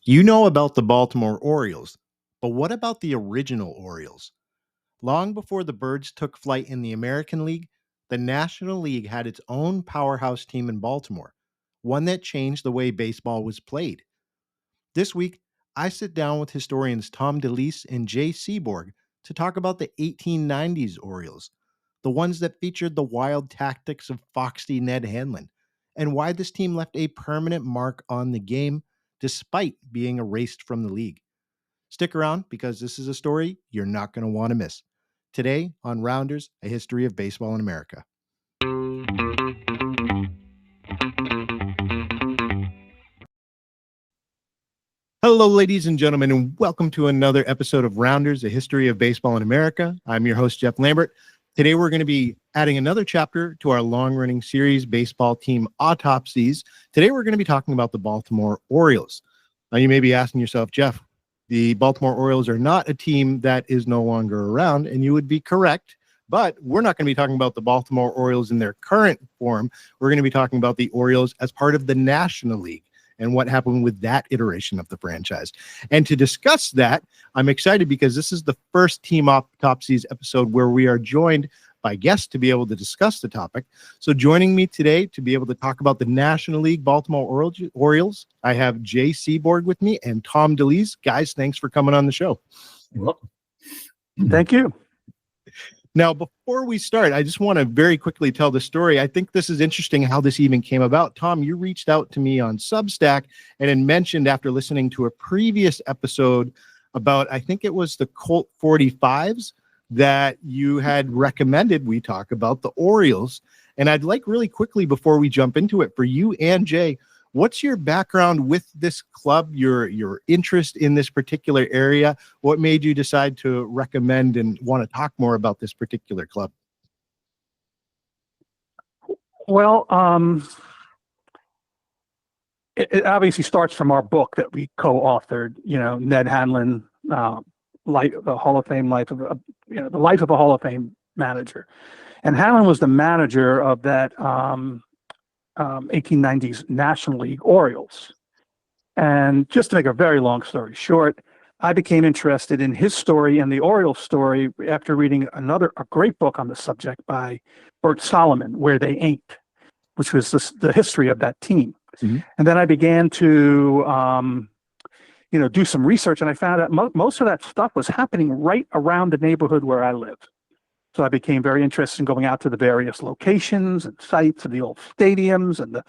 You know about the Baltimore Orioles, but what about the original Orioles? Long before the Birds took flight in the American League, the National League had its own powerhouse team in Baltimore, one that changed the way baseball was played. This week, I sit down with historians Tom Delise and Jay Seaborg to talk about the 1890s Orioles, the ones that featured the wild tactics of Foxy Ned Hanlon, and why this team left a permanent mark on the game despite being erased from the league. Stick around because this is a story you're not going to want to miss. Today on Rounders, a history of baseball in America. Hello, ladies and gentlemen, and welcome to another episode of Rounders, a history of baseball in America. I'm your host, Jeff Lambert. Today, we're going to be adding another chapter to our long-running series, Baseball Team Autopsies. Today, we're going to be talking about the Baltimore Orioles. Now, you may be asking yourself, Jeff, the Baltimore Orioles are not a team that is no longer around, and you would be correct, but we're not going to be talking about the Baltimore Orioles in their current form. We're going to be talking about the Orioles as part of the National League and what happened with that iteration of the franchise. And to discuss that, I'm excited because this is the first Team Autopsies episode where we are joined by guests to be able to discuss the topic. So joining me today to be able to talk about the National League Baltimore Orioles, I have Jay Seaborg with me and Tom Delise. Guys, thanks for coming on the show. You're welcome. Thank you. Now, before we start, I just want to very quickly tell the story. I think this is interesting how this even came about. Tom, you reached out to me on Substack and had mentioned after listening to a previous episode about, I think it was the Colt 45s, that you had recommended we talk about the Orioles. And I'd like really quickly before we jump into it for you and Jay, what's your background with this club, your interest in this particular area? What made you decide to recommend and want to talk more about this particular club? Well, it obviously starts from our book that we co-authored, Ned Hanlon, the Hall of Fame life of the life of a Hall of Fame manager. And Hanlon was the manager of that 1890s National League Orioles. And just to make a very long story short, I became interested in his story and the Orioles story after reading a great book on the subject by Bert Solomon, Where They Ain't, which was the history of that team. Mm-hmm. And then I began to do some research, and I found out most of that stuff was happening right around the neighborhood where I live. So I became very interested in going out to the various locations and sites of the old stadiums and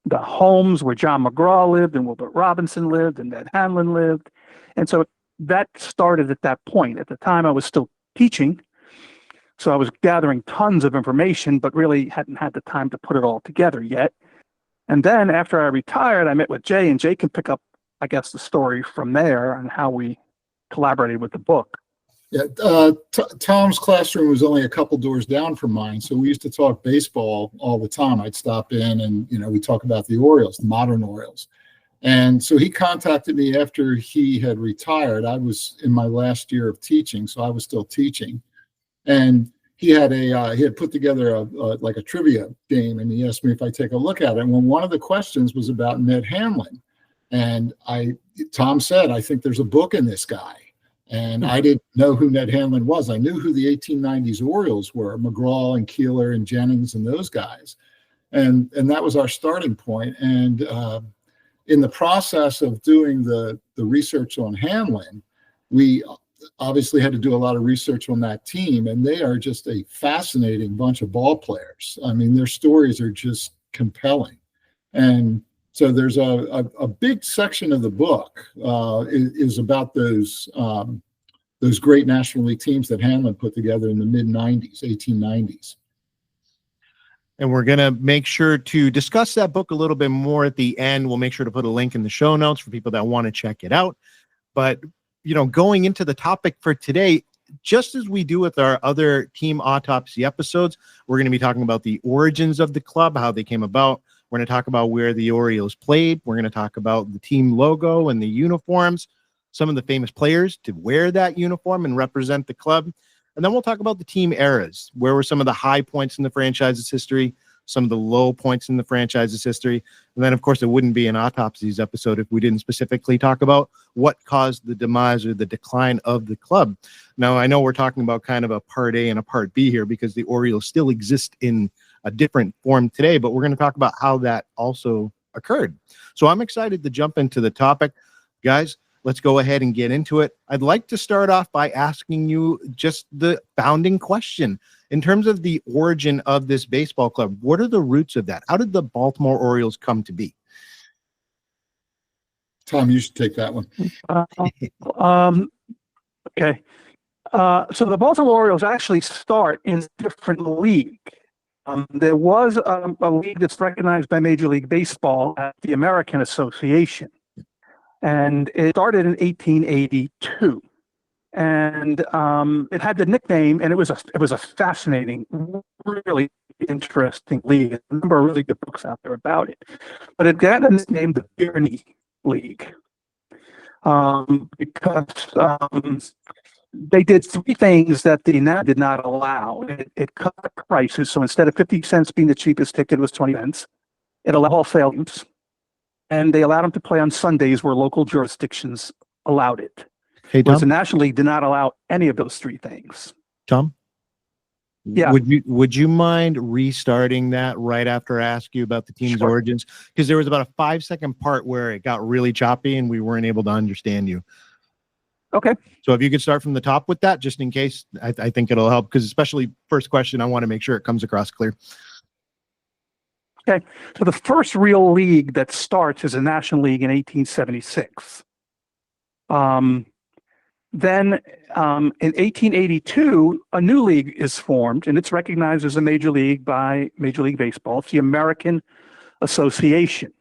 the homes where John McGraw lived and Wilbert Robinson lived and Ned Hanlon lived. And so that started at that point. At the time, I was still teaching, so I was gathering tons of information, but really hadn't had the time to put it all together yet. And then after I retired, I met with Jay, and Jay can pick up, I guess, the story from there and how we collaborated with the book. Yeah, Tom's classroom was only a couple doors down from mine, so we used to talk baseball all the time. I'd stop in and, we talk about the Orioles, the modern Orioles. And so he contacted me after he had retired. I was in my last year of teaching, so I was still teaching. And he had put together a trivia game, and he asked me if I'd take a look at it. And one of the questions was about Ned Hanlon. And Tom said, I think there's a book in this guy. And I didn't know who Ned Hanlon was. I knew who the 1890s Orioles were, McGraw and Keeler and Jennings and those guys. And that was our starting point. And in the process of doing the research on Hanlon, we obviously had to do a lot of research on that team. And they are just a fascinating bunch of ball players. I mean, their stories are just compelling. And so there's a big section of the book is about those great National League teams that Hanlon put together in the mid-90s, 1890s. And we're going to make sure to discuss that book a little bit more at the end. We'll make sure to put a link in the show notes for people that want to check it out. But, going into the topic for today, just as we do with our other Team Autopsy episodes, we're going to be talking about the origins of the club, how they came about. We're going to talk about where the Orioles played. We're going to talk about the team logo and the uniforms, some of the famous players to wear that uniform and represent the club. And then we'll talk about the team eras. Where were some of the high points in the franchise's history, some of the low points in the franchise's history. And then, of course, it wouldn't be an Autopsies episode if we didn't specifically talk about what caused the demise or the decline of the club. Now, I know we're talking about kind of a part A and a part B here because the Orioles still exist in a different form today, but we're going to talk about how that also occurred. So I'm excited to jump into the topic. Guys, let's go ahead and get into it. I'd like to start off by asking you just the founding question. In terms of the origin of this baseball club, what are the roots of that? How did the Baltimore Orioles come to be? Tom, you should take that one. Okay. So the Baltimore Orioles actually start in a different league. There was a league that's recognized by Major League Baseball at the American Association. And it started in 1882. And it had the nickname, and it was a fascinating, really interesting league. A number of really good books out there about it. But it got the nickname the Tyranny League because they did three things that the NAB did not allow. It cut prices, so instead of 50 cents being the cheapest ticket, it was 20 cents. It allowed wholesale use, and they allowed them to play on Sundays where local jurisdictions allowed it. Hey, Whereas the Tom? National League did not allow any of those three things. Tom? Yeah. Would you mind restarting that right after I ask you about the team's Sure. origins? Because there was about a 5-second part where it got really choppy and we weren't able to understand you. Okay. So if you could start from the top with that, just in case, I think it'll help, because especially first question, I want to make sure it comes across clear. Okay. So the first real league that starts is a National League in 1876. Then in 1882, a new league is formed, and it's recognized as a major league by Major League Baseball. It's the American Association.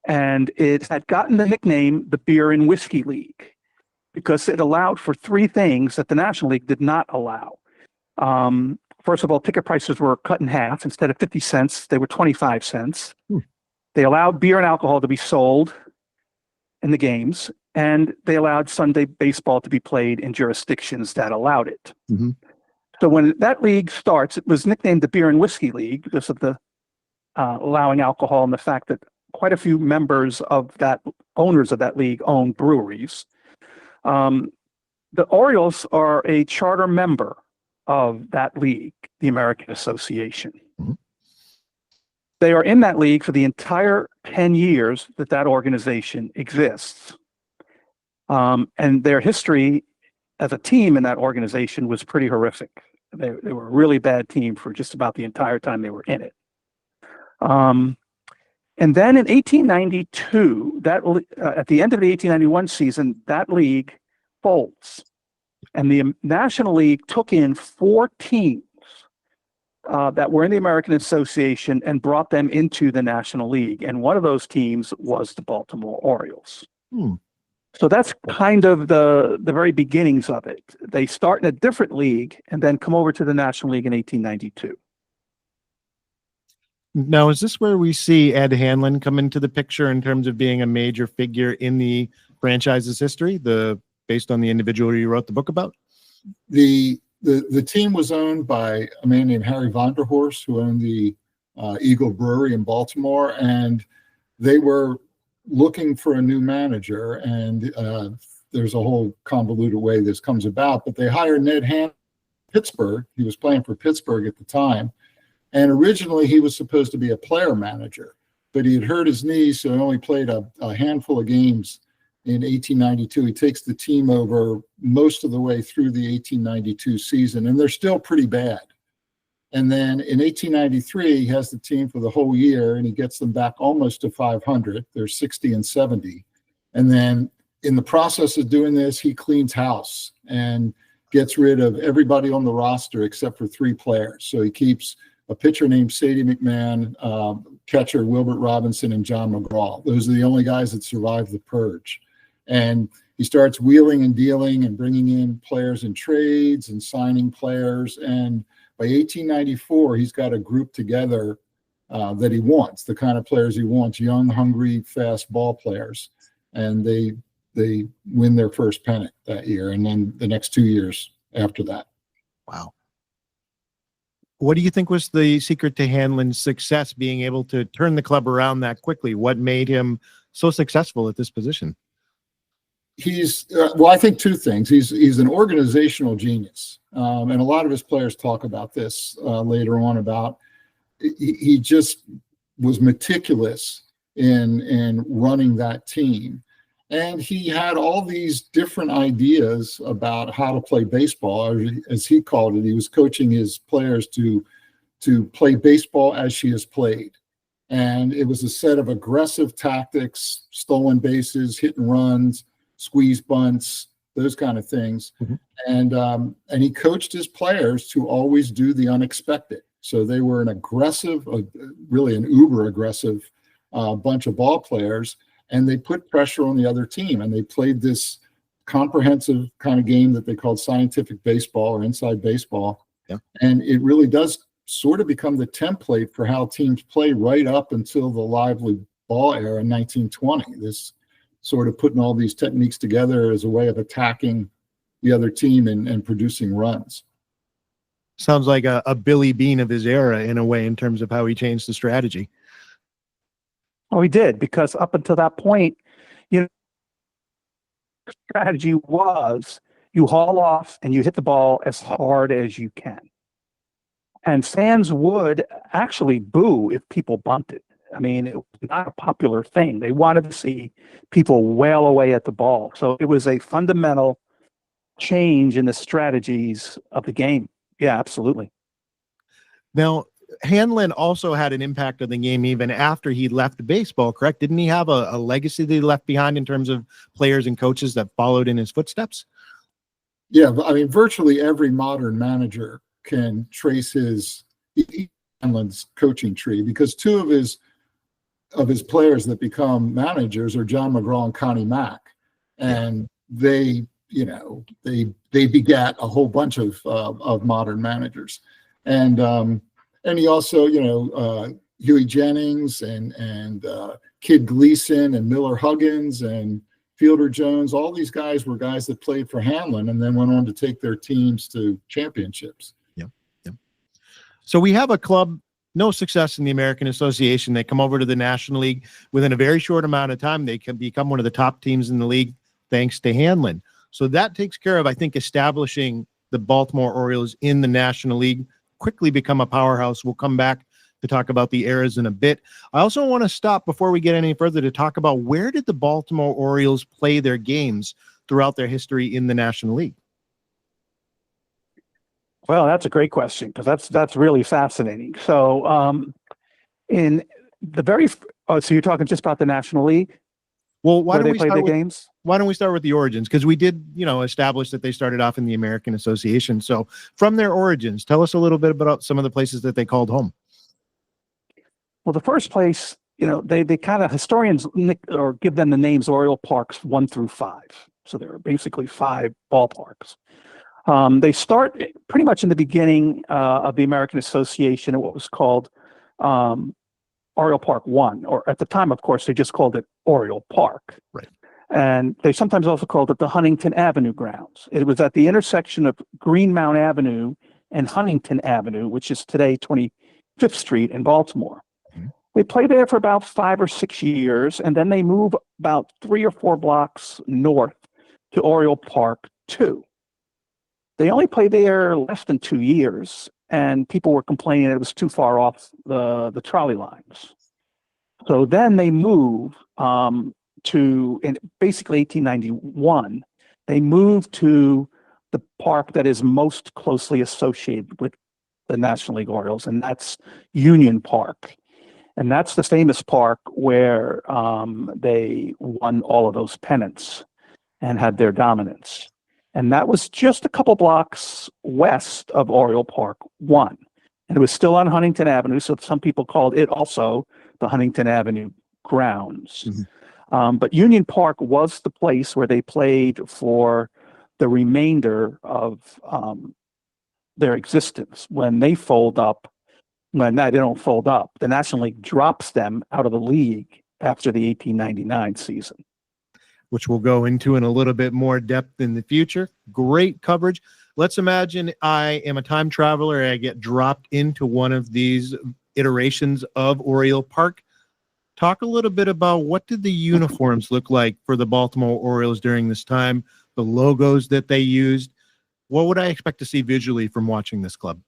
And it had gotten the nickname the Beer and Whiskey League because it allowed for three things that the National League did not allow. First of all, ticket prices were cut in half. Instead of 50 cents, they were 25 cents. They allowed beer and alcohol to be sold in the games, and they allowed Sunday baseball to be played in jurisdictions that allowed it. Mm-hmm. So when that league starts, it was nicknamed the Beer and Whiskey League because of the allowing alcohol and the fact that quite a few members of that, owners of that league, own breweries. The Orioles are a charter member of that league, the American Association. Mm-hmm. They are in that league for the entire 10 years that that organization exists. And their history as a team in that organization was pretty horrific. They were a really bad team for just about the entire time they were in it. And then in 1892, at the end of the 1891 season, that league folds. And the National League took in 4 teams that were in the American Association and brought them into the National League. And one of those teams was the Baltimore Orioles. So that's kind of the very beginnings of it. They start in a different league and then come over to the National League in 1892. Now, is this where we see Ed Hanlon come into the picture in terms of being a major figure in the franchise's history, based on the individual you wrote the book about? The team was owned by a man named Harry Vonderhorst, who owned the Eagle Brewery in Baltimore, and they were looking for a new manager. And there's a whole convoluted way this comes about, but they hired Ned Hanlon from Pittsburgh. He was playing for Pittsburgh at the time. And originally he was supposed to be a player manager, but he had hurt his knee, so he only played a handful of games in 1892. He takes the team over most of the way through the 1892 season, and they're still pretty bad. And then in 1893, he has the team for the whole year, and he gets them back almost to 500. They're 60 and 70. And then in the process of doing this, he cleans house and gets rid of everybody on the roster except for 3 players. So he keeps a pitcher named Sadie McMahon, catcher Wilbert Robinson, and John McGraw. Those are the only guys that survived the purge. And he starts wheeling and dealing and bringing in players in trades and signing players. And by 1894, he's got a group together that he wants, the kind of players he wants, young, hungry, fast ball players. And they win their first pennant that year, and then the next 2 years after that. Wow. What do you think was the secret to Hanlon's success, being able to turn the club around that quickly? What made him so successful at this position? He's well, I think two things. He's an organizational genius, and a lot of his players talk about this later on. About he just was meticulous in running that team, and he had all these different ideas about how to play baseball, or as he called it. He was coaching his players to play baseball as she is played. And it was a set of aggressive tactics, stolen bases, hit and runs, squeeze bunts, those kind of things. Mm-hmm. And he coached his players to always do the unexpected. So they were an aggressive, really an uber aggressive bunch of ball players, and they put pressure on the other team. And they played this comprehensive kind of game that they called scientific baseball or inside baseball. Yeah. And it really does sort of become the template for how teams play right up until the lively ball era in 1920. This sort of putting all these techniques together as a way of attacking the other team and producing runs. Sounds like a Billy Beane of his era in a way, in terms of how he changed the strategy. Oh, he did, because up until that point, strategy was you haul off and you hit the ball as hard as you can. And fans would actually boo if people bunted. I mean, it was not a popular thing. They wanted to see people wail away at the ball. So it was a fundamental change in the strategies of the game. Yeah, absolutely. Now, Hanlon also had an impact on the game even after he left baseball, correct? Didn't he have a legacy that he left behind in terms of players and coaches that followed in his footsteps? Yeah, I mean, virtually every modern manager can trace Hanlon's coaching tree, because two of his players that become managers are John McGraw and Connie Mack, and they begat a whole bunch of modern managers, and he also Huey Jennings and Kid Gleason and Miller Huggins and Fielder Jones. All these guys were guys that played for Hanlon and then went on to take their teams to championships. So we have a club, no success in the American Association. They come over to the National League. Within a very short amount of time, they can become one of the top teams in the league thanks to Hanlon. So that takes care of, I think, establishing the Baltimore Orioles in the National League, quickly become a powerhouse. We'll come back to talk about the eras in a bit. I also want to stop before we get any further to talk about, where did the Baltimore Orioles play their games throughout their history in the National League? Well, that's a great question, because that's really fascinating. So in the very so you're talking just about the National League? Well, why don't we play their games? Why don't we start with the origins? Because we did, establish that they started off in the American Association. So from their origins, tell us a little bit about some of the places that they called home. Well, the first place, they kind of, historians give them the names Oriole Parks 1 through 5. So there are basically 5 ballparks. They start pretty much in the beginning of the American Association at what was called Oriole Park 1, or at the time, of course, they just called it Oriole Park. Right. And they sometimes also called it the Huntington Avenue grounds. It was at the intersection of Greenmount Avenue and Huntington Avenue, which is today 25th Street in Baltimore. Mm-hmm. They played there for about 5 or 6 years, and then they move about 3 or 4 blocks north to Oriole Park 2. They only played there less than 2 years, and people were complaining it was too far off the trolley lines. So then they move in basically 1891, they moved to the park that is most closely associated with the National League Orioles, and that's Union Park. And that's the famous park where they won all of those pennants and had their dominance. And that was just a couple blocks west of Oriole Park 1. And it was still on Huntington Avenue, so some people called it also the Huntington Avenue grounds. Mm-hmm. But Union Park was the place where they played for the remainder of their existence. When they fold up, they don't fold up, the National League drops them out of the league after the 1899 season. Which we'll go into in a little bit more depth in the future. Great coverage. let's imagine I am a time traveler and I get dropped into one of these iterations of Oriole Park. Talk a little bit about what did the uniforms look like for the Baltimore Orioles during this time, the logos that they used. What would I expect to see visually from watching this club?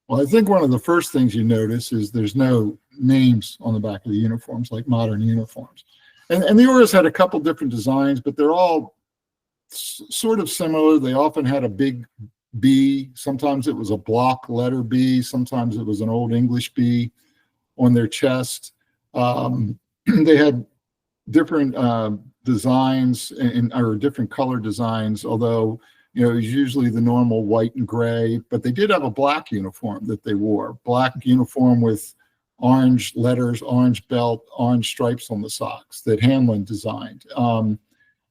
Well, I think one of the first things you notice is there's no names on the back of the uniforms like modern uniforms. And the Orioles had a couple different designs, but they're all sort of similar. They often had a big B. Sometimes it was a block letter B. Sometimes it was an old English B on their chest. They had different designs or different color designs, although it was usually the normal white and gray, but they did have a black uniform that they wore, black uniform with orange letters, orange belt, orange stripes on the socks that Hanlon designed.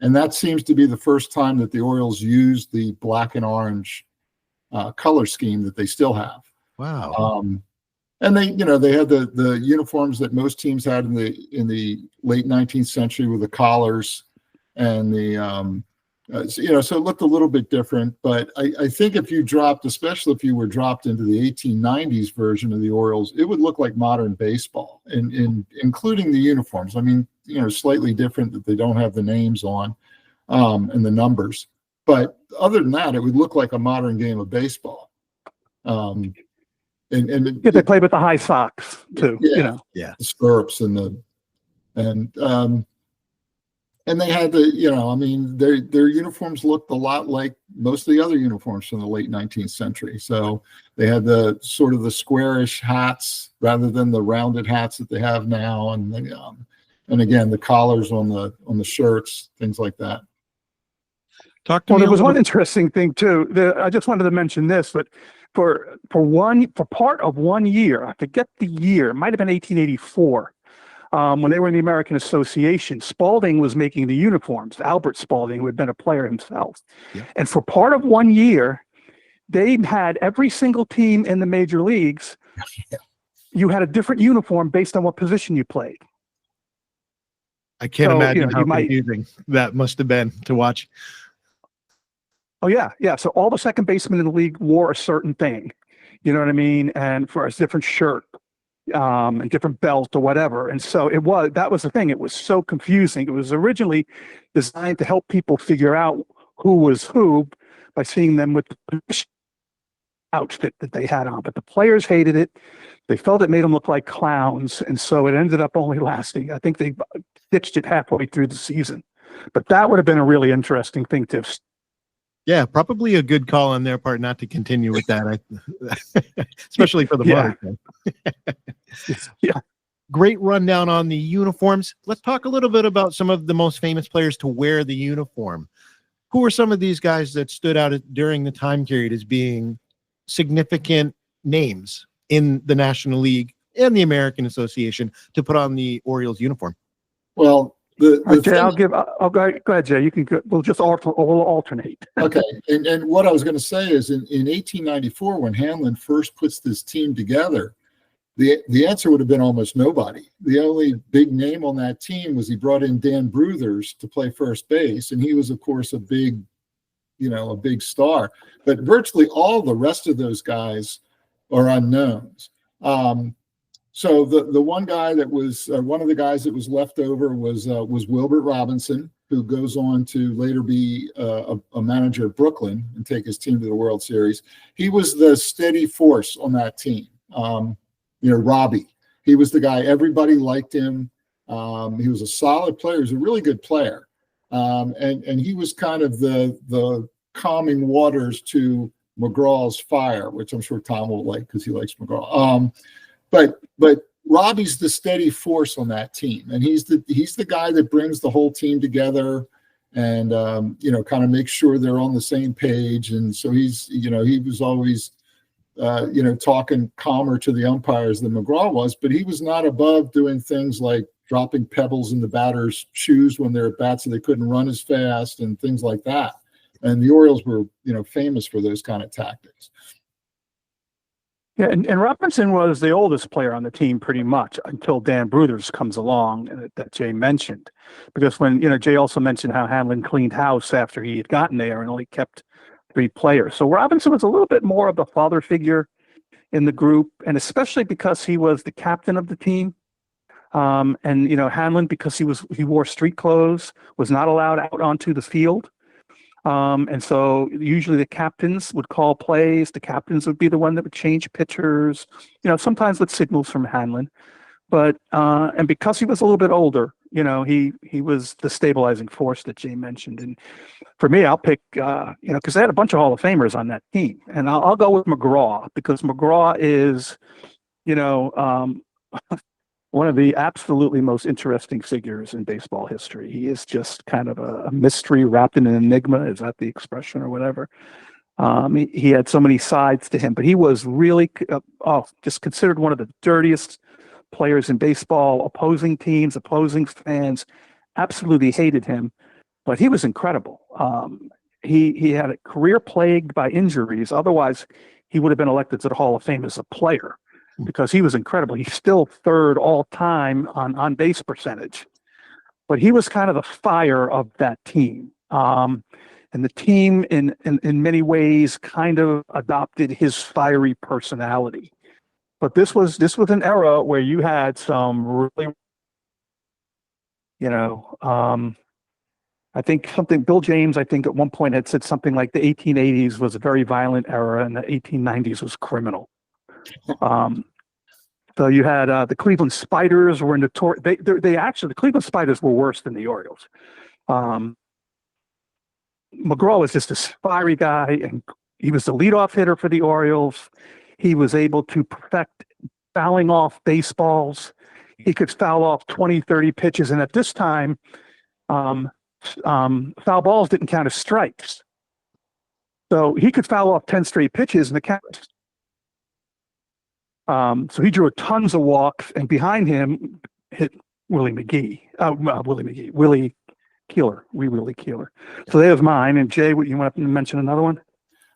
And that seems to be the first time that the Orioles used the black and orange color scheme that they still have. Wow. And they had the uniforms that most teams had in the late 19th century with the collars and the so it looked a little bit different. But I think if you dropped, especially if you were dropped into the 1890s version of the Orioles, it would look like modern baseball, including the uniforms. I mean, slightly different that they don't have the names on and the numbers. But other than that, it would look like a modern game of baseball. And they played with the high socks too. The stirrups and they had their uniforms looked a lot like most of the other uniforms from the late 19th century. So they had the sort of the squarish hats rather than the rounded hats that they have now, and again the collars on the shirts, things like that. Talk to me. There was one interesting thing too. I just wanted to mention this, but for part of 1 year, I forget the year, it might have been 1884. When they were in the American Association, Spalding was making the uniforms. Albert Spalding, who had been a player himself. Yeah. And for part of 1 year, they had every single team in the major leagues. Yeah. You had a different uniform based on what position you played. I can't imagine how confusing that must have been to watch. Oh, yeah. Yeah. So all the second basemen in the league wore a certain thing. You know what I mean? And for a different shirt. And different belt or whatever. And so that was the thing. It was so confusing. It was originally designed to help people figure out who was who by seeing them with the outfit that they had on. But the players hated it. They felt it made them look like clowns. And so it ended up only lasting. I think they ditched it halfway through the season. But that would have been a really interesting thing to have. Yeah, probably a good call on their part not to continue with that, especially for the modern. Yeah. Great rundown on the uniforms. Let's talk a little bit about some of the most famous players to wear the uniform. Who are some of these guys that stood out during the time period as being significant names in the National League and the American Association to put on the Orioles uniform? Well, I'll go ahead, Jay. You can go. We'll just alternate. Okay. And what I was going to say is in 1894, when Hanlon first puts this team together, the answer would have been almost nobody. The only big name on that team was he brought in Dan Bruthers to play first base. And he was, of course, a big star. But virtually all the rest of those guys are unknowns. So the one guy that was one of the guys that was left over was Wilbert Robinson, who goes on to later be a manager at Brooklyn and take his team to the World Series. He was the steady force on that team. Robbie, he was the guy. Everybody liked him. He was a solid player. He was a really good player, and he was kind of the calming waters to McGraw's fire, which I'm sure Tom will like because he likes McGraw. But Robbie's the steady force on that team, and he's the guy that brings the whole team together, and kind of makes sure they're on the same page. And so he was always talking calmer to the umpires than McGraw was, but he was not above doing things like dropping pebbles in the batter's shoes when they're at bat so they couldn't run as fast and things like that. And the Orioles were famous for those kind of tactics. Yeah, and Robinson was the oldest player on the team pretty much until Dan Bruthers comes along that Jay mentioned. Because when, Jay also mentioned how Hanlon cleaned house after he had gotten there and only kept street players. So Robinson was a little bit more of the father figure in the group, and especially because he was the captain of the team. And Hanlon, because he wore street clothes, was not allowed out onto the field. And so usually the captains would call plays. The captains would be the one that would change pitchers, sometimes with signals from Hanlon. But and because he was a little bit older, he was the stabilizing force that Jay mentioned. And for me, I'll pick, because they had a bunch of Hall of Famers on that team, and I'll go with McGraw, because McGraw is, one of the absolutely most interesting figures in baseball history. He is just kind of a mystery wrapped in an enigma. Is that the expression or whatever? He had so many sides to him, but he was really just considered one of the dirtiest players in baseball. Opposing teams, opposing fans absolutely hated him, but he was incredible. He had a career plagued by injuries. Otherwise, he would have been elected to the Hall of Fame as a player, because he was incredible. He's still third all time on base percentage, but he was kind of the fire of that team. And the team in many ways kind of adopted his fiery personality. But this was an era where you had some really, I think Bill James, I think at one point had said something like the 1880s was a very violent era and the 1890s was criminal. So you had the Cleveland Spiders were notorious. The Cleveland Spiders were worse than the Orioles. McGraw was just a fiery guy, and he was the leadoff hitter for the Orioles. He was able to perfect fouling off baseballs. He could foul off 20, 30 pitches. And at this time, foul balls didn't count as strikes. So he could foul off 10 straight pitches and the count. So he drew tons of walks, and behind him hit Willie Keeler. So there's mine. And Jay, you want to mention another one?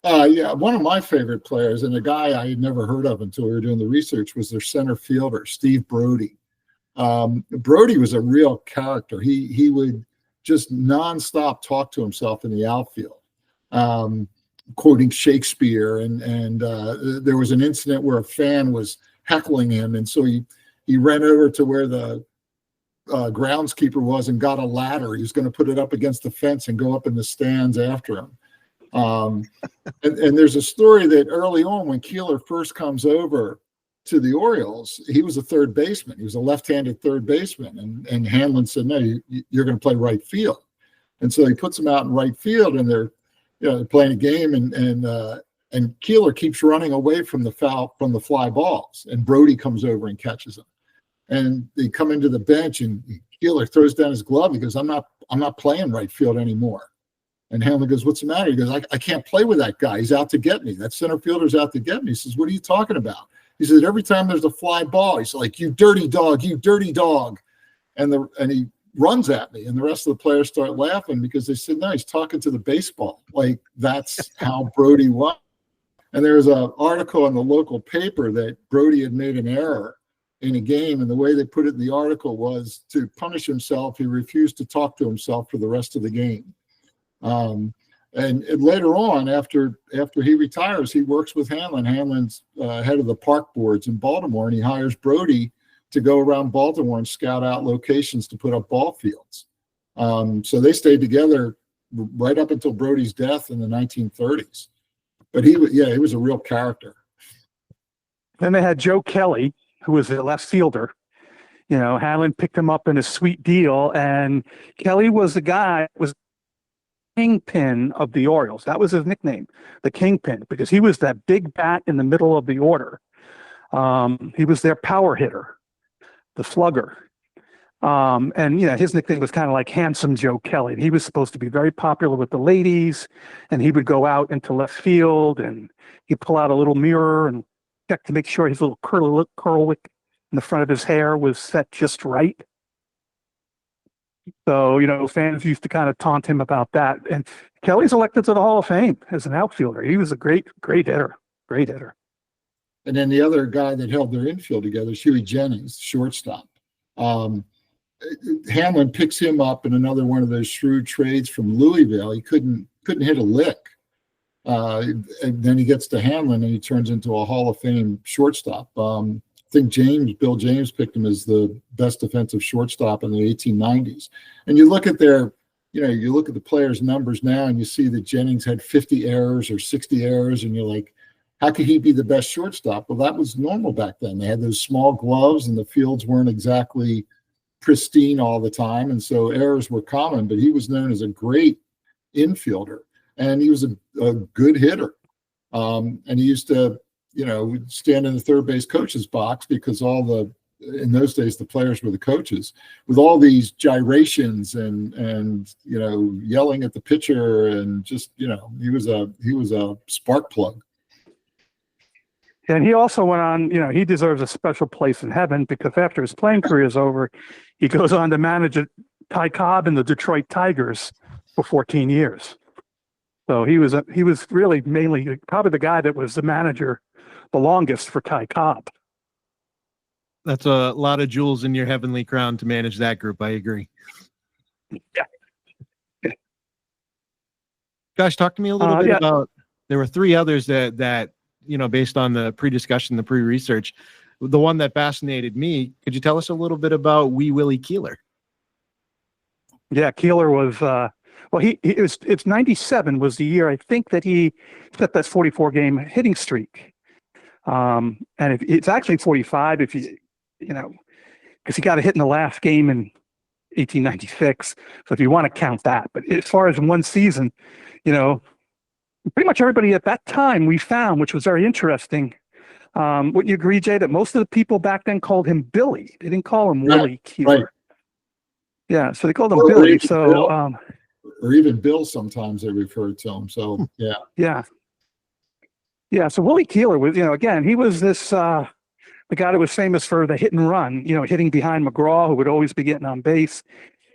Yeah, one of my favorite players, and a guy I had never heard of until we were doing the research, was their center fielder, Steve Brody. Brody was a real character. He would just nonstop talk to himself in the outfield, quoting Shakespeare. And there was an incident where a fan was heckling him, and so he ran over to where the groundskeeper was and got a ladder. He was going to put it up against the fence and go up in the stands after him. And there's a story that early on, when Keeler first comes over to the Orioles, he was a third baseman. He was a left-handed third baseman. And Hanlon said, no, you're going to play right field. And so he puts him out in right field, and they're playing a game, and Keeler keeps running away from the fly balls, and Brody comes over and catches him. And they come into the bench, and Keeler throws down his glove. He goes, I'm not playing right field anymore. And Hanlon goes, what's the matter? He goes, I can't play with that guy. He's out to get me. That center fielder's out to get me. He says, what are you talking about? He said, every time there's a fly ball, he's like, you dirty dog, you dirty dog. And he runs at me. And the rest of the players start laughing, because they said, no, he's talking to the baseball. Like, that's how Brody was. And there was an article in the local paper that Brody had made an error in a game. And the way they put it in the article was, to punish himself, he refused to talk to himself for the rest of the game. And later on, after he retires, he works with Hanlon. Hanlon's head of the park boards in Baltimore, and he hires Brody to go around Baltimore and scout out locations to put up ball fields. So they stayed together right up until Brody's death in the 1930s. But he was a real character. Then they had Joe Kelly, who was a left fielder. Hanlon picked him up in a sweet deal, and Kelly was the guy was kingpin of the Orioles. That was his nickname, the Kingpin, because he was that big bat in the middle of the order. He was their power hitter, the slugger. And his nickname was kind of like Handsome Joe Kelly. He was supposed to be very popular with the ladies, and he would go out into left field, and he'd pull out a little mirror and check to make sure his little curl wick in the front of his hair was set just right. So, fans used to kind of taunt him about that. And Kelly's elected to the Hall of Fame as an outfielder. He was a great hitter. And then the other guy that held their infield together is Huey Jennings, shortstop. Hanlon picks him up in another one of those shrewd trades from Louisville. He couldn't hit a lick. And then he gets to Hanlon and he turns into a Hall of Fame shortstop. I think Bill James picked him as the best defensive shortstop in the 1890s. And you look at you look at the players' numbers now and you see that Jennings had 50 errors or 60 errors, and you're like, how could he be the best shortstop? Well, that was normal back then. They had those small gloves and the fields weren't exactly pristine all the time. And so errors were common, but he was known as a great infielder and he was a good hitter. And he used to, stand in the third base coach's box because in those days, the players were the coaches with all these gyrations and yelling at the pitcher and just, he was a spark plug. And he also went on, he deserves a special place in heaven because after his playing career is over, he goes on to manage Ty Cobb and the Detroit Tigers for 14 years. So he was really mainly probably the guy that was the manager the longest for Ty Cobb. That's a lot of jewels in your heavenly crown to manage that group. I agree. Yeah. Josh, talk to me a little bit about, there were three others that, based on the pre-discussion, the pre-research, the one that fascinated me, could you tell us a little bit about Wee Willie Keeler? Yeah, Keeler was, it's 97 was the year I think that he set that 44 game hitting streak. And it's actually 45 if because he got a hit in the last game in 1896. So if you want to count that, but as far as one season, pretty much everybody at that time we found, which was very interesting. Would you agree, Jay, that most of the people back then called him Billy? They didn't call him Willie Keeler. Right. Yeah, so they called him Billy. So, or even Bill, sometimes they referred to him. So, yeah. So Willie Keeler was, again, he was this the guy that was famous for the hit and run, hitting behind McGraw, who would always be getting on base.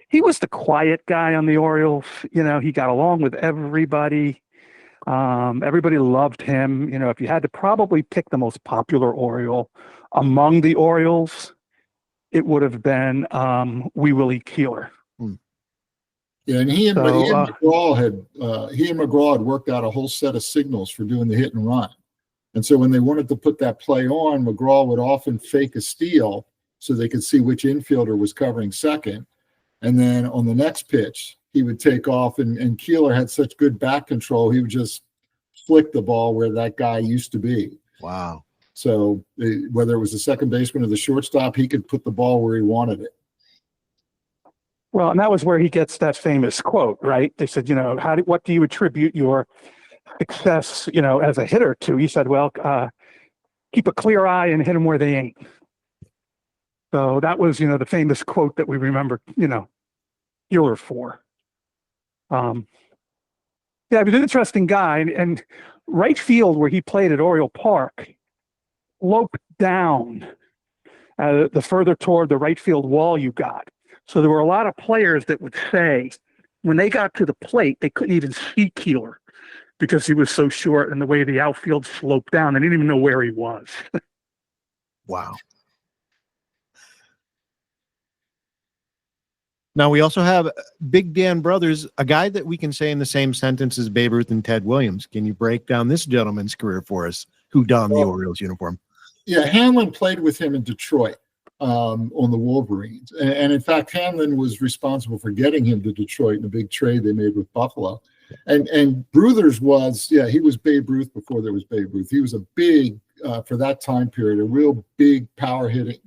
He was the quiet guy on the Orioles. He got along with everybody. Everybody loved him. If you had to probably pick the most popular Oriole among the Orioles, it would have been Wee Willie Keeler. Yeah, and he and McGraw had worked out a whole set of signals for doing the hit and run. And so when they wanted to put that play on, McGraw would often fake a steal so they could see which infielder was covering second. And then on the next pitch, he would take off, and Keeler had such good back control, he would just flick the ball where that guy used to be. Wow. So whether it was the second baseman or the shortstop, he could put the ball where he wanted it. Well, and that was where he gets that famous quote, right? They said, what do you attribute your success, as a hitter to? He said, well, keep a clear eye and hit them where they ain't. So that was, the famous quote that we remember, Keeler for. He was an interesting guy. And right field where he played at Oriole Park sloped down the further toward the right field wall you got. So there were a lot of players that would say when they got to the plate, they couldn't even see Keeler because he was so short and the way the outfield sloped down. They didn't even know where he was. Wow. Now, we also have Big Dan Brothers, a guy that we can say in the same sentence as Babe Ruth and Ted Williams. Can you break down this gentleman's career for us who donned the Orioles uniform? Yeah, Hanlon played with him in Detroit on the Wolverines. And in fact, Hanlon was responsible for getting him to Detroit in a big trade they made with Buffalo. And Bruthers he was Babe Ruth before there was Babe Ruth. He was a big, for that time period, a real big power hitting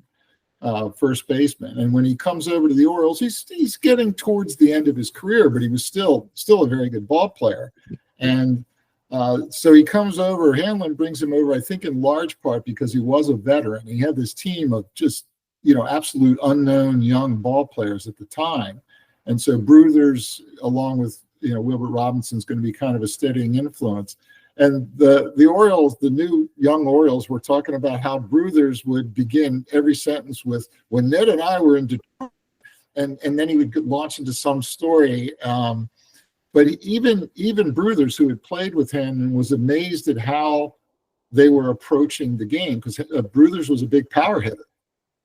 first baseman. And when he comes over to the Orioles, he's getting towards the end of his career, but he was still a very good ball player. And so he comes over. Hanlon brings him over, I think, in large part because he was a veteran. He had this team of just absolute unknown young ball players at the time. And so Bruthers, along with Wilbert Robinson, is going to be kind of a steadying influence. And the Orioles, the new young Orioles, were talking about how Bruthers would begin every sentence with, when Ned and I were in Detroit, and then he would launch into some story. But even Bruthers, who had played with him, was amazed at how they were approaching the game, because Bruthers was a big power hitter.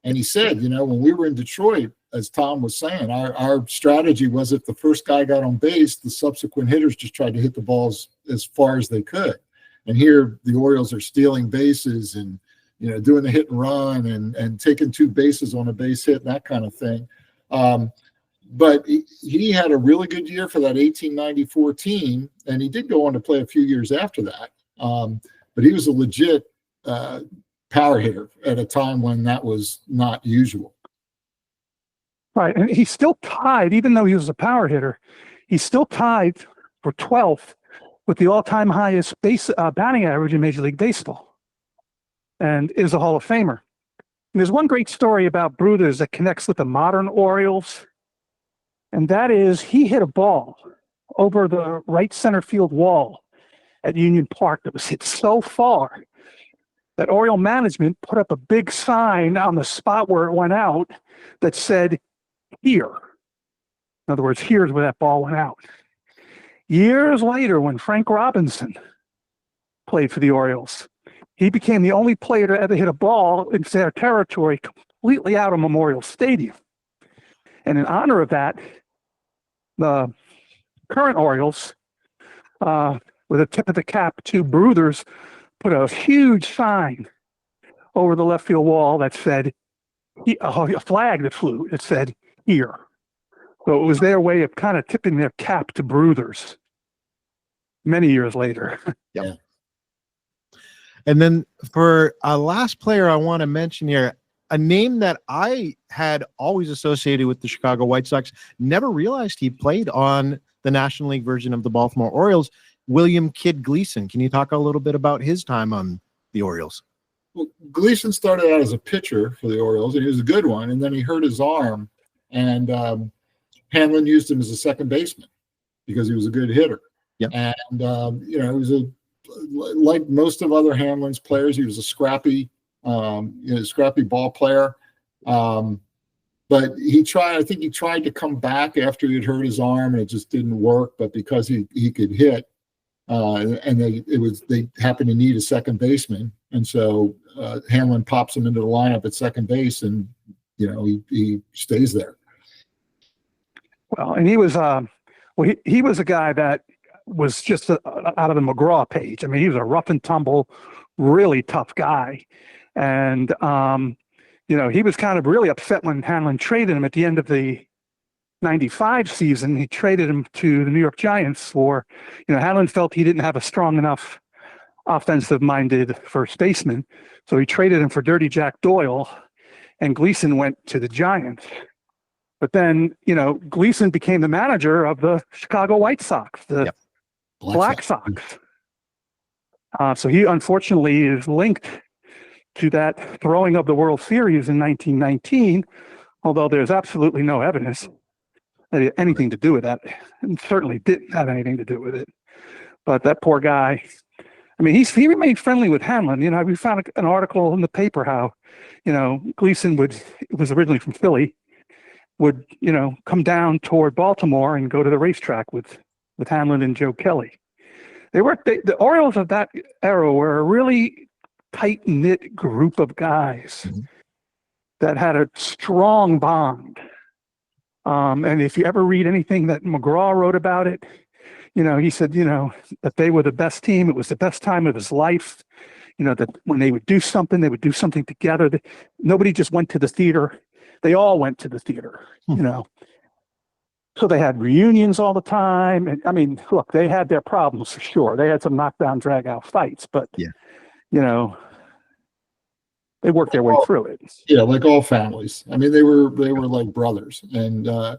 And he said, when we were in Detroit, as Tom was saying, our strategy was if the first guy got on base, the subsequent hitters just tried to hit the balls as far as they could. And here the Orioles are stealing bases and, doing the hit and run and taking 2 bases on a base hit and that kind of thing. But he had a really good year for that 1894 team, and he did go on to play a few years after that. But he was a legit power hitter at a time when that was not usual. Right, and he still tied, even though he was a power hitter, he still tied for 12th with the all-time highest batting average in Major League Baseball, and is a Hall of Famer. And there's one great story about Bruthers that connects with the modern Orioles, and that is he hit a ball over the right center field wall at Union Park that was hit so far that Oriole management put up a big sign on the spot where it went out that said, "Here." In other words, here's where that ball went out. Years later, when Frank Robinson played for the Orioles, he became the only player to ever hit a ball in their territory completely out of Memorial Stadium. And in honor of that, the current Orioles, with a tip of the cap to Bruthers, put a huge sign over the left field wall that said, a flag that flew, it said, "Here." So it was their way of kind of tipping their cap to Bruthers many years later. Yeah. And then for a last player I want to mention here, a name that I had always associated with the Chicago White Sox, never realized he played on the National League version of the Baltimore Orioles, William "Kid" Gleason. Can you talk a little bit about his time on the Orioles? Well, Gleason started out as a pitcher for the Orioles, and he was a good one, and then he hurt his arm, and Hanlon used him as a second baseman because he was a good hitter. Yeah. And, he was like most of other Hanlon's players, he was a scrappy ball player. But I think he tried to come back after he had hurt his arm, and it just didn't work. But because he could hit, and they happened to need a second baseman, and so Hanlon pops him into the lineup at second base, and he stays there. Well, and he was he was a guy that was just out of the McGraw page. I mean, he was a rough and tumble, really tough guy, and he was kind of really upset when Hanlon traded him at the end of the 95 season. He traded him to the New York Giants for, Hanlon felt he didn't have a strong enough offensive-minded first baseman, so he traded him for Dirty Jack Doyle, and Gleason went to the Giants. But then, Gleason became the manager of the Chicago White Sox, the Black Sox. So he unfortunately is linked to that throwing of the World Series in 1919, although there's absolutely no evidence that he had anything to do with that, and certainly didn't have anything to do with it. But that poor guy, I mean, he remained friendly with Hanlon. We found an article in the paper how, Gleason was originally from Philly, would, come down toward Baltimore and go to the racetrack with Hanlon and Joe Kelly. The Orioles of that era were a really tight-knit group of guys that had a strong bond. And if you ever read anything that McGraw wrote about it, he said, that they were the best team. It was the best time of his life. That when they would do something, they would do something together. Nobody just went to the theater. They all went to the theater, So they had reunions all the time. And I mean, look, they had their problems for sure. They had some knockdown, drag out fights, but they worked their way through it. Yeah, like all families. I mean, they were like brothers, and a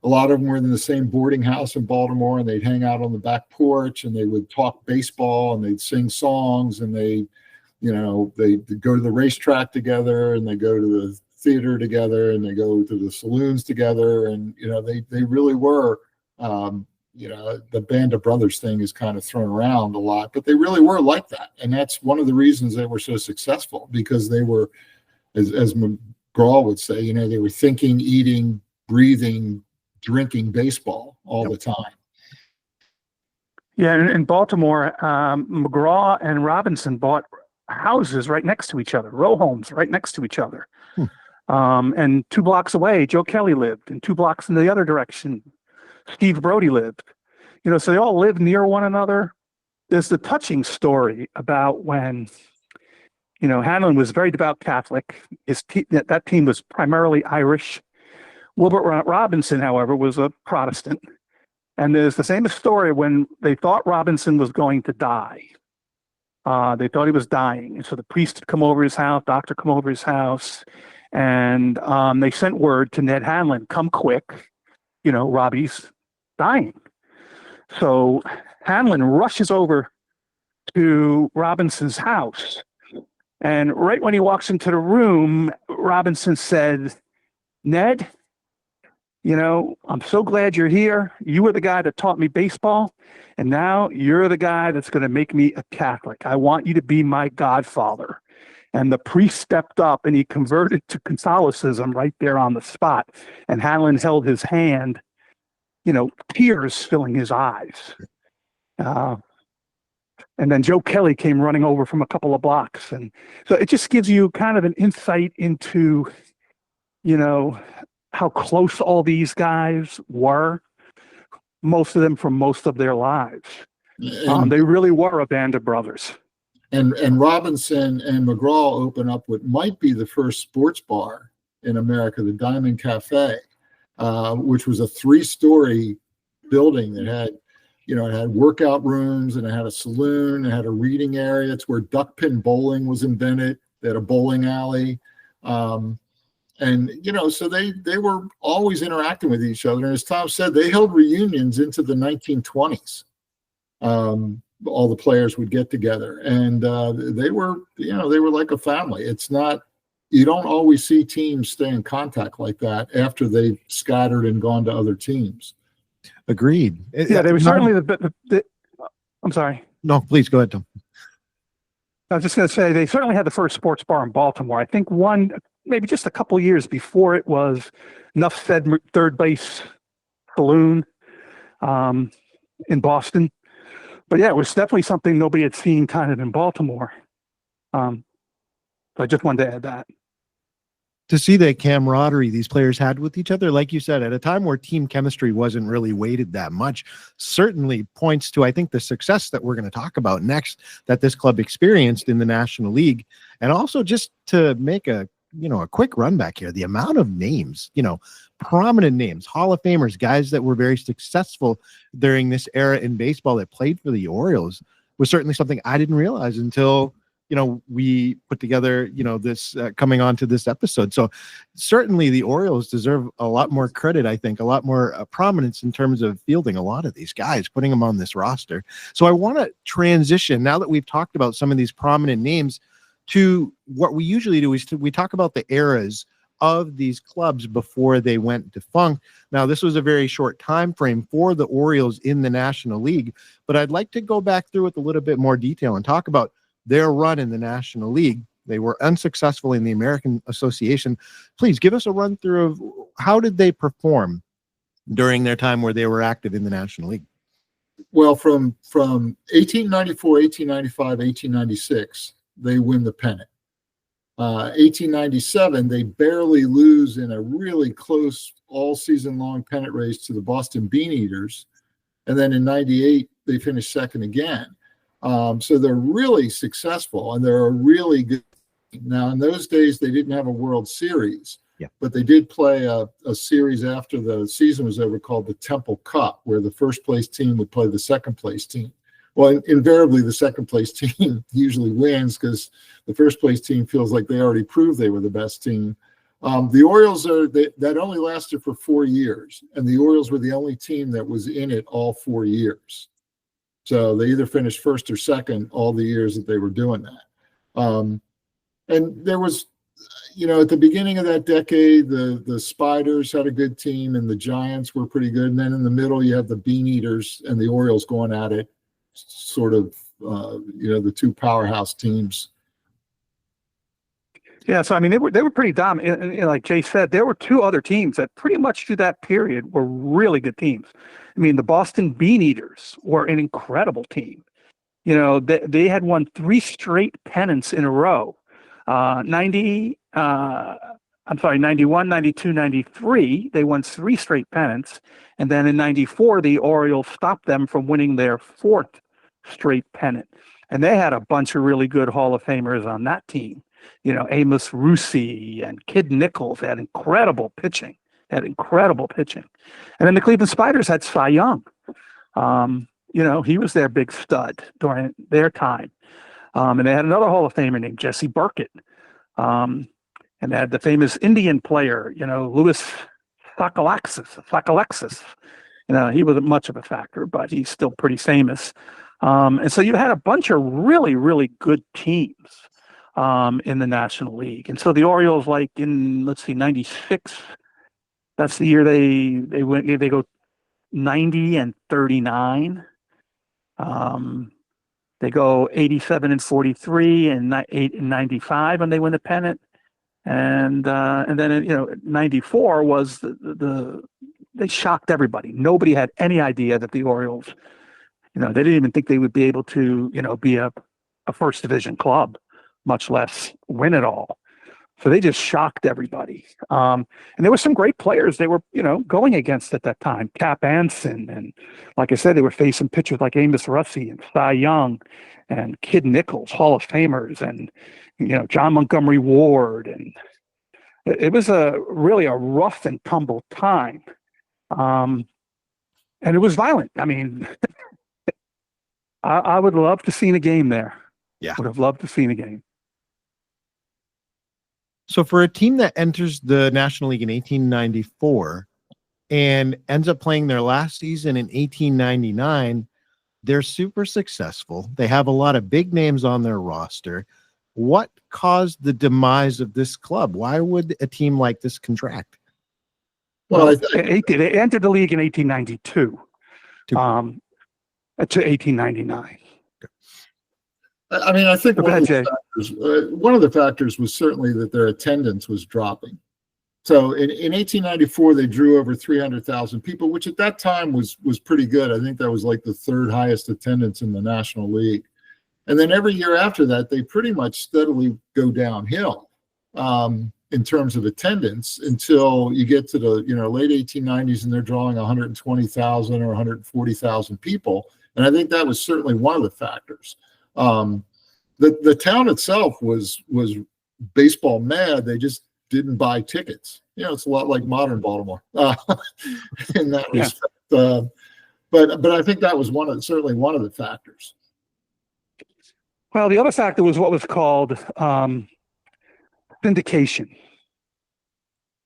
lot of them were in the same boarding house in Baltimore, and they'd hang out on the back porch, and they would talk baseball, and they'd sing songs, and they'd go to the racetrack together, and they go to the theater together, and they go to the saloons together, and they really were the band of brothers thing is kind of thrown around a lot, but they really were like that, and that's one of the reasons they were so successful, because they were, as McGraw would say, they were thinking, eating, breathing, drinking baseball all the time. Yeah, in Baltimore, McGraw and Robinson bought houses right next to each other, row homes right next to each other. And 2 blocks away, Joe Kelly lived, and 2 blocks in the other direction, Steve Brody lived. So they all lived near one another. There's the touching story about when, Hanlon was very devout Catholic. That team was primarily Irish. Wilbert Robinson, however, was a Protestant. And there's the same story when they thought Robinson was going to die. They thought he was dying. And so the priest had come over his house, doctor come over his house, and they sent word to Ned Hanlon, come quick, Robbie's dying. So Hanlon rushes over to Robinson's house. And right when he walks into the room, Robinson said, Ned, I'm so glad you're here. You were the guy that taught me baseball, and now you're the guy that's going to make me a Catholic. I want you to be my godfather. And the priest stepped up and he converted to Catholicism right there on the spot. And Hanlon held his hand, tears filling his eyes. And then Joe Kelly came running over from a couple of blocks. And so it just gives you kind of an insight into, how close all these guys were, most of them for most of their lives. They really were a band of brothers. And Robinson and McGraw open up what might be the first sports bar in America, the Diamond Cafe, which was a 3-story building that had, it had workout rooms and it had a saloon, it had a reading area. It's where duckpin bowling was invented. They had a bowling alley. And, so they were always interacting with each other. And as Tom said, they held reunions into the 1920s. All the players would get together, and they were like a family. It's not, you don't always see teams stay in contact like that after they've scattered and gone to other teams. Agreed. Yeah, they were certainly I'm sorry. No, please go ahead, Tom. I was just going to say, they certainly had the first sports bar in Baltimore. I think maybe just a couple years before it was Nuff Said Third Base Saloon in Boston. But yeah, it was definitely something nobody had seen kind of in Baltimore. So I just wanted to add that. To see the camaraderie these players had with each other, like you said, at a time where team chemistry wasn't really weighted that much, certainly points to, I think, the success that we're going to talk about next that this club experienced in the National League. And also just to make a quick run back here, the amount of names, prominent names, Hall of Famers, guys that were very successful during this era in baseball that played for the Orioles was certainly something I didn't realize until, we put together, this coming on to this episode. So certainly the Orioles deserve a lot more credit, I think, a lot more prominence in terms of fielding a lot of these guys, putting them on this roster. So I want to transition, now that we've talked about some of these prominent names, to what we usually do is we talk about the eras of these clubs before they went defunct. Now, this was a very short time frame for the Orioles in the National League, but I'd like to go back through with a little bit more detail and talk about their run in the National League. They were unsuccessful in the American Association. Please give us a run through of how did they perform during their time where they were active in the National League? Well, from 1894, 1895, 1896, they win the pennant. 1897, they barely lose in a really close all-season long pennant race to the Boston Beaneaters. And then in 98, they finish second again. So they're really successful, and they're a really good team. Now, in those days, they didn't have a World Series, but they did play a series after the season was over called the Temple Cup, where the first-place team would play the second-place team. Well, invariably, the second-place team usually wins because the first-place team feels like they already proved they were the best team. The Orioles that only lasted for 4 years, and the Orioles were the only team that was in it all 4 years. So they either finished first or second all the years that they were doing that. And there was, at the beginning of that decade, the Spiders had a good team and the Giants were pretty good. And then in the middle, you have the Beaneaters and the Orioles going at it, sort of, the two powerhouse teams. Yeah, so I mean, they were pretty dominant. And like Jay said, there were 2 other teams that pretty much through that period were really good teams. I mean, the Boston Beaneaters were an incredible team. They had won 3 straight pennants in a row. 90, I'm sorry, 91, 92, 93, they won 3 straight pennants. And then in 94, the Orioles stopped them from winning their 4th straight pennant. And they had a bunch of really good Hall of Famers on that team. You know, Amos Russi and Kid Nichols had incredible pitching. And then the Cleveland Spiders had Cy Young. You know, he was their big stud during their time. And they had another Hall of Famer named Jesse Burkett. And they had the famous Indian player, you know, Louis Sockalexis. You know, he wasn't much of a factor, but he's still pretty famous. And so you had a bunch of really, really good teams in the National League. And so the Orioles, like in, let's see, 96, that's the year they go 90 and 39. They go 87 and 43 and 8 and 95, and they win the pennant. And then, you know, 94 was they shocked everybody. Nobody had any idea that the Orioles, you know, they didn't even think they would be able to, you know, be a first division club, much less win it all. So they just shocked everybody. And there were some great players they were, you know, going against at that time. Cap Anson, and like I said, they were facing pitchers like Amos Russi and Cy Young and Kid Nichols, Hall of Famers, and, you know, John Montgomery Ward. And it was really a rough and tumble time. And it was violent. I mean, I would love to see a game there. Yeah. Would have loved to see a game. So for a team that enters the National League in 1894 and ends up playing their last season in 1899, they're super successful. They have a lot of big names on their roster. What caused the demise of this club? Why would a team like this contract? Well, they entered the league in 1892 to 1899. I mean, I think one of the factors was certainly that their attendance was dropping. So in 1894, they drew over 300,000 people, which at that time was pretty good. I think that was like the 3rd highest attendance in the National League. And then every year after that, they pretty much steadily go downhill in terms of attendance until you get to the, you know, late 1890s, and they're drawing 120,000 or 140,000 people. And I think that was certainly one of the factors. The town itself was baseball mad. They just didn't buy tickets. You know, it's a lot like modern Baltimore in that respect. But I think that was certainly one of the factors. Well, the other factor was what was called syndication.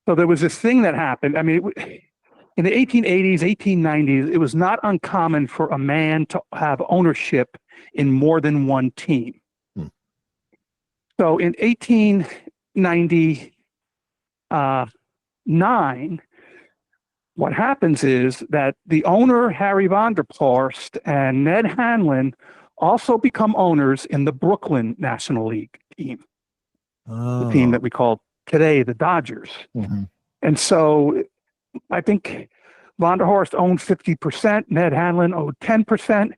So there was this thing that happened. I mean, in the 1880s, 1890s, it was not uncommon for a man to have ownership in more than one team. So in 1899, what happens is that the owner, Harry Vanderpoorst, and Ned Hanlon also become owners in the Brooklyn National League team, the team that we call today the Dodgers. Mm-hmm. And so I think Vanderhorst owned 50%, Ned Hanlon owed 10%,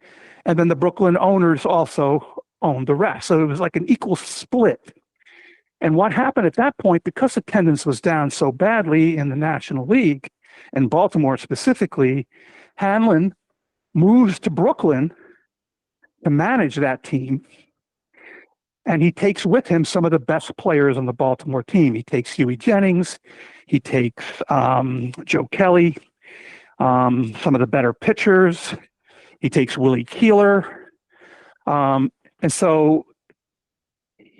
and then the Brooklyn owners also owned the rest. So it was like an equal split. And what happened at that point, because attendance was down so badly in the National League, and Baltimore specifically, Hanlon moves to Brooklyn to manage that team. And he takes with him some of the best players on the Baltimore team. He takes Huey Jennings. He takes Joe Kelly, some of the better pitchers. He takes Willie Keeler. And so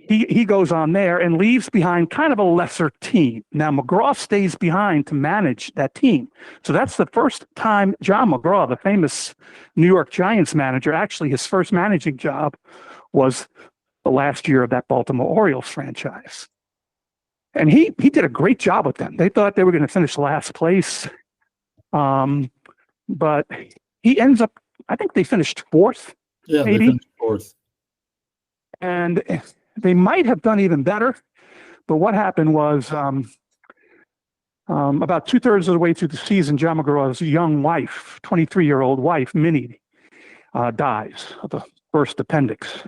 he goes on there and leaves behind kind of a lesser team. Now, McGraw stays behind to manage that team. So that's the first time John McGraw, the famous New York Giants manager, actually his first managing job was the last year of that Baltimore Orioles franchise. And he did a great job with them. They thought they were going to finish last place. But he ends up, I think they finished 4th. Yeah, maybe. they finished 4th. And they might have done even better. But what happened was about 2/3 of the way through the season, John McGraw's young wife, 23-year-old wife, Minnie, dies of the first appendix.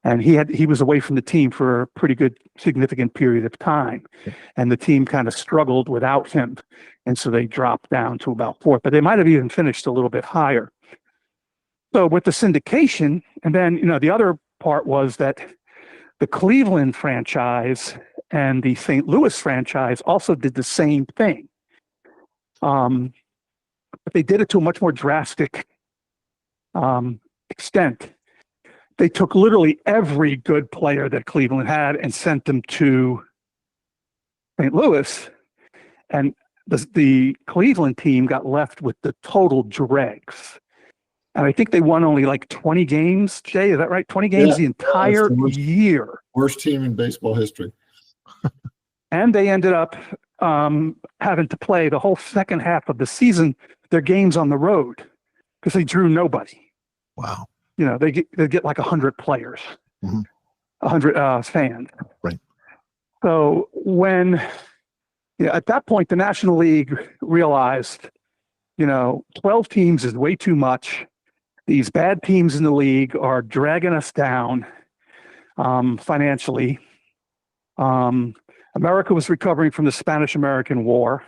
And he was away from the team for a pretty good, significant period of time. And the team kind of struggled without him. And so they dropped down to about fourth, but they might have even finished a little bit higher. So with the syndication, and then, the other part was that the Cleveland franchise and the St. Louis franchise also did the same thing. But they did it to a much more drastic extent. They took literally every good player that Cleveland had and sent them to St. Louis. And the Cleveland team got left with the total dregs. And I think they won only like 20 games, Jay, is that right? 20 games the entire year. Worst team in baseball history. And they ended up having to play the whole second half of the season, their games on the road, because they drew nobody. Wow. They get like 100 players, 100 fans. Right. So when, at that point, the National League realized, 12 teams is way too much. These bad teams in the league are dragging us down financially. America was recovering from the Spanish-American War.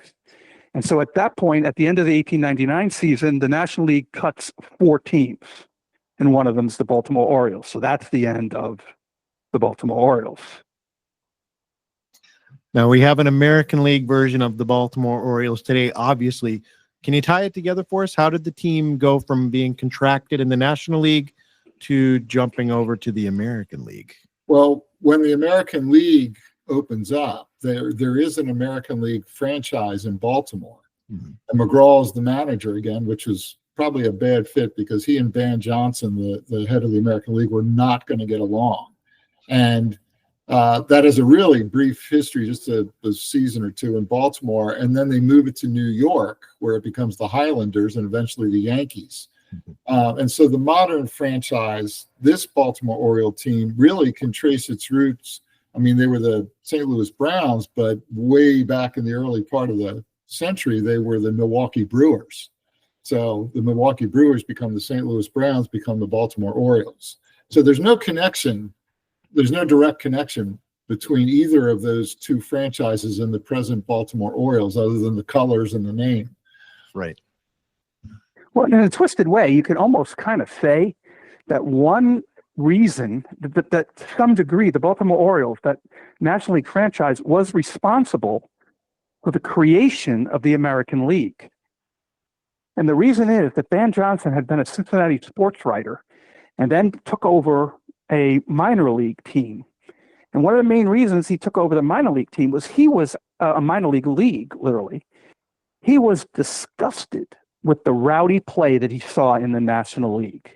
And so at that point, at the end of the 1899 season, the National League cuts 4 teams. And one of them is the Baltimore Orioles. So that's the end of the Baltimore Orioles. Now we have an American League version of the Baltimore Orioles today, obviously. Can you tie it together for us? How did the team go from being contracted in the National League to jumping over to the American League? Well, when the American League opens up, there is an American League franchise in Baltimore. And McGraw is the manager again, which was probably a bad fit because he and Van Johnson, the head of the American League, were not going to get along. And that has a really brief history, just a season or two in Baltimore. And then they move it to New York, where it becomes the Highlanders and eventually the Yankees. And so the modern franchise, this Baltimore Oriole team, really can trace its roots. I mean, they were the St. Louis Browns, but way back in the early part of the century, they were the Milwaukee Brewers. So the Milwaukee Brewers become the St. Louis Browns, become the Baltimore Orioles. So there's no connection. There's no direct connection between either of those two franchises and the present Baltimore Orioles, other than the colors and the name. Right. Well, in a twisted way, you could almost kind of say that one reason that to some degree, the Baltimore Orioles, that National League franchise, was responsible for the creation of the American League. And the reason is that Van Johnson had been a Cincinnati sports writer and then took over a minor league team. And one of the main reasons he took over the minor league team was he was a minor league, literally. He was disgusted with the rowdy play that he saw in the National League.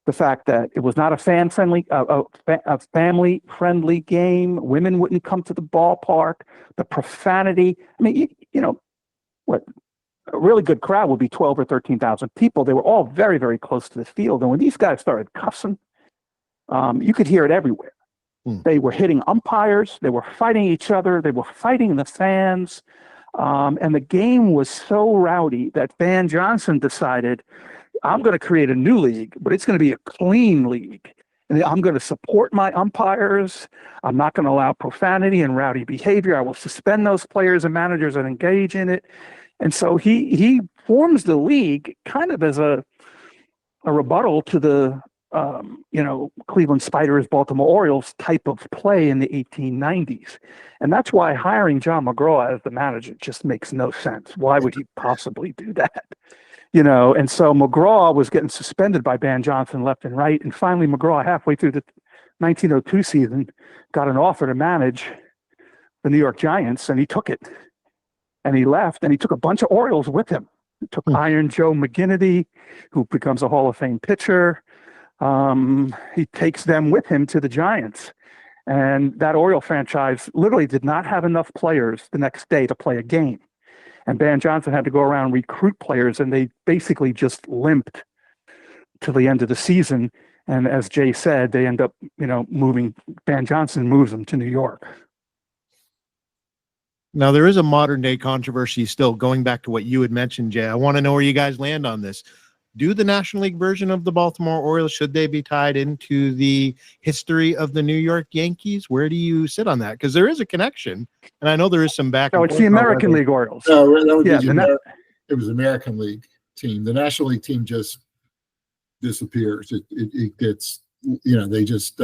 The fact that it was not a a family-friendly game. Women wouldn't come to the ballpark. The profanity. I mean, what a really good crowd would be 12 or 13,000 people. They were all very, very close to the field. And when these guys started cussing, you could hear it everywhere. They were hitting umpires. They were fighting each other. They were fighting the fans. And the game was so rowdy that Van Johnson decided, I'm going to create a new league, but it's going to be a clean league. And I'm going to support my umpires. I'm not going to allow profanity and rowdy behavior. I will suspend those players and managers that engage in it. And so he forms the league kind of as a rebuttal to the Cleveland Spiders, Baltimore Orioles type of play in the 1890s. And that's why hiring John McGraw as the manager just makes no sense. Why would he possibly do that? And so McGraw was getting suspended by Van Johnson left and right. And finally, McGraw, halfway through the 1902 season, got an offer to manage the New York Giants, and he took it. And he left, and he took a bunch of Orioles with him. He took Iron Joe McGinnity, who becomes a Hall of Fame pitcher. He takes them with him to the Giants. And that Oriole franchise literally did not have enough players the next day to play a game. And Van Johnson had to go around and recruit players, and they basically just limped to the end of the season. And as Jay said, they end up, Van Johnson moves them to New York. Now, there is a modern day controversy still, going back to what you had mentioned, Jay. I want to know where you guys land on this. do the National League version of the Baltimore Orioles, should they be tied into the history of the New York Yankees? Where do you sit on that? Because there is a connection, and I know there is some back No, and it's forth the about American whether- League Orioles. No, that would Yeah, be it was the American League team. The National League team just disappears. It gets, they just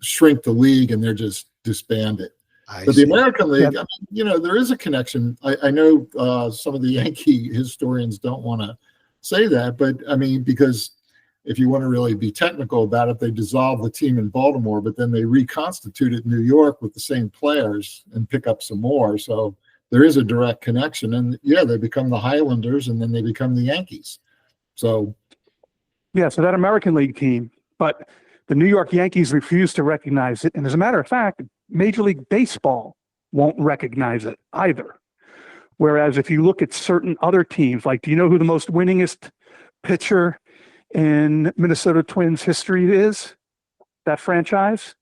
shrink the league and they're just disbanded. I But the see. American League, Yeah. I mean, there is a connection. I know some of the Yankee historians don't want to say that, but I mean, because if you want to really be technical about it, they dissolved the team in Baltimore, but then they reconstituted New York with the same players and pick up some more. So there is a direct connection. And yeah, they become the Highlanders and then they become the Yankees. So Yeah, so that American League team, but the New York Yankees refuse to recognize it. And as a matter of fact, Major League Baseball won't recognize it either. Whereas if you look at certain other teams, like, do you know who the most winningest pitcher in Minnesota Twins history is? That franchise?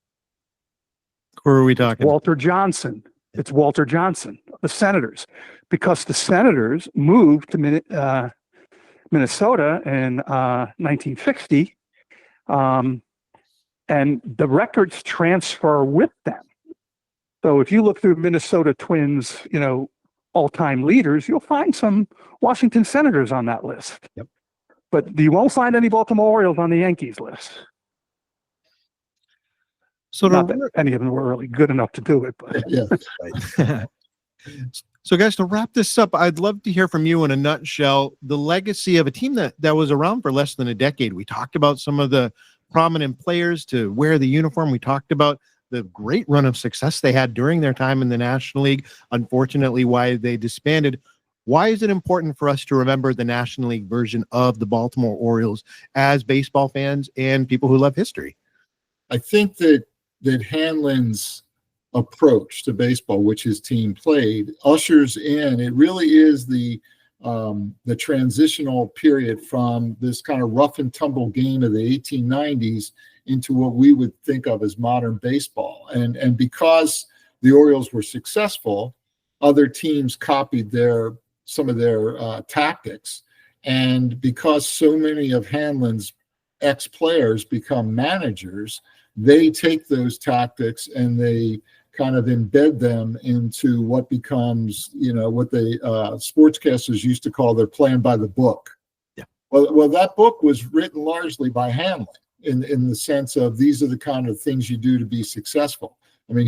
Who are we talking? Walter Johnson. It's Walter Johnson, the Senators, because the Senators moved to Minnesota in 1960, and the records transfer with them. So if you look through Minnesota Twins, all-time leaders, you'll find some Washington Senators on that list. Yep. But you won't find any Baltimore Orioles on the Yankees list. So Not that any of them were really good enough to do it, but yeah. So guys, to wrap this up, I'd love to hear from you in a nutshell, the legacy of a team that was around for less than a decade. We talked about some of the prominent players to wear the uniform. We talked about the great run of success they had during their time in the National League. Unfortunately, why they disbanded. Why is it important for us to remember the National League version of the Baltimore Orioles as baseball fans and people who love history? I think that Hanlon's approach to baseball, which his team played, ushers in. It really is the transitional period from this kind of rough and tumble game of the 1890s into what we would think of as modern baseball. And because the Orioles were successful, other teams copied some of their tactics. And because so many of Hanlon's ex-players become managers, they take those tactics and they kind of embed them into what becomes, what the sportscasters used to call their plan by the book. Yeah. Well, that book was written largely by Hanlon in the sense of these are the kind of things you do to be successful. I mean,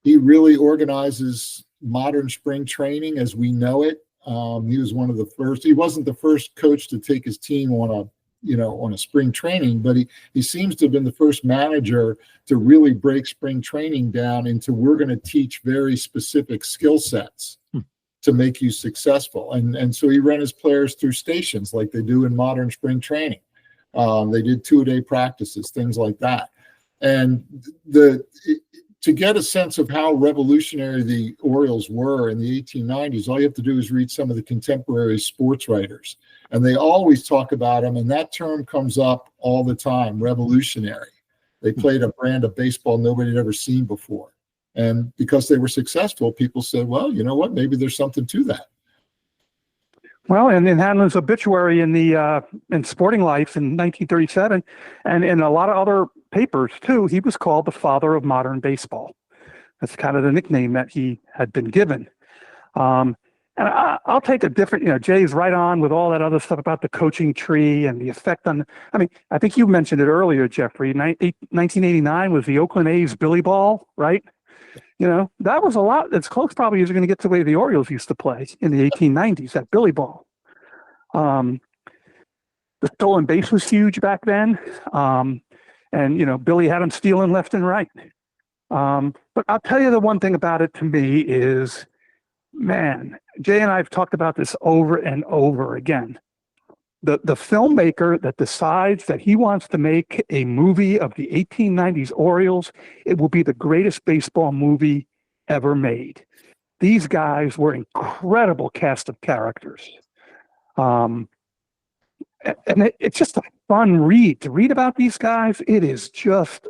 he really organizes modern spring training as we know it. He was one of the first. He wasn't the first coach to take his team on a spring training, but he seems to have been the first manager to really break spring training down into we're going to teach very specific skill sets to make you successful. And so he ran his players through stations like they do in modern spring training. They did 2-a-day practices, things like that. And to get a sense of how revolutionary the Orioles were in the 1890s, all you have to do is read some of the contemporary sports writers. And they always talk about them, and that term comes up all the time, revolutionary. They played a brand of baseball nobody had ever seen before. And because they were successful, people said, well, you know what, maybe there's something to that. well, and in Hanlon's obituary in Sporting Life in 1937, and in a lot of other papers too, he was called the father of modern baseball. That's kind of the nickname that he had been given. And I'll take a different, Jay's right on with all that other stuff about the coaching tree and the effect on, I think you mentioned it earlier, Jeffrey, 1989 was the Oakland A's Billy Ball, right? That was a lot, as close probably as you're going to get to the way the Orioles used to play in the 1890s, that Billy Ball. The stolen base was huge back then. And Billy had him stealing left and right. But I'll tell you the one thing about it to me is, man, Jay and I have talked about this over and over again. The filmmaker that decides that he wants to make a movie of the 1890s Orioles, it will be the greatest baseball movie ever made. These guys were incredible cast of characters. And it's just a fun read. To read about these guys, it is just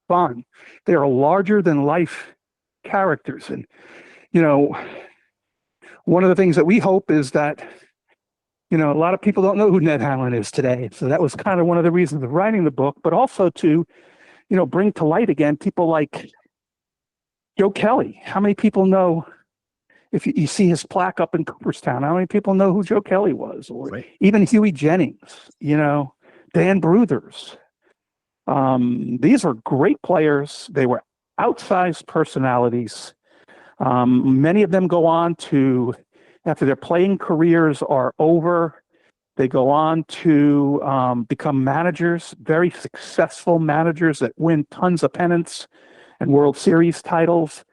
fun. They are larger than life characters. And, one of the things that we hope is that You know, a lot of people don't know who Ned Hanlon is today. So that was kind of one of the reasons of writing the book, but also to, bring to light again people like Joe Kelly. How many people know, if you see his plaque up in Cooperstown, how many people know who Joe Kelly was? Or Right. even Huey Jennings, Dan Bruthers. These are great players. They were outsized personalities. Many of them go on to, after their playing careers are over, they go on to become managers, very successful managers that win tons of pennants and World Series titles.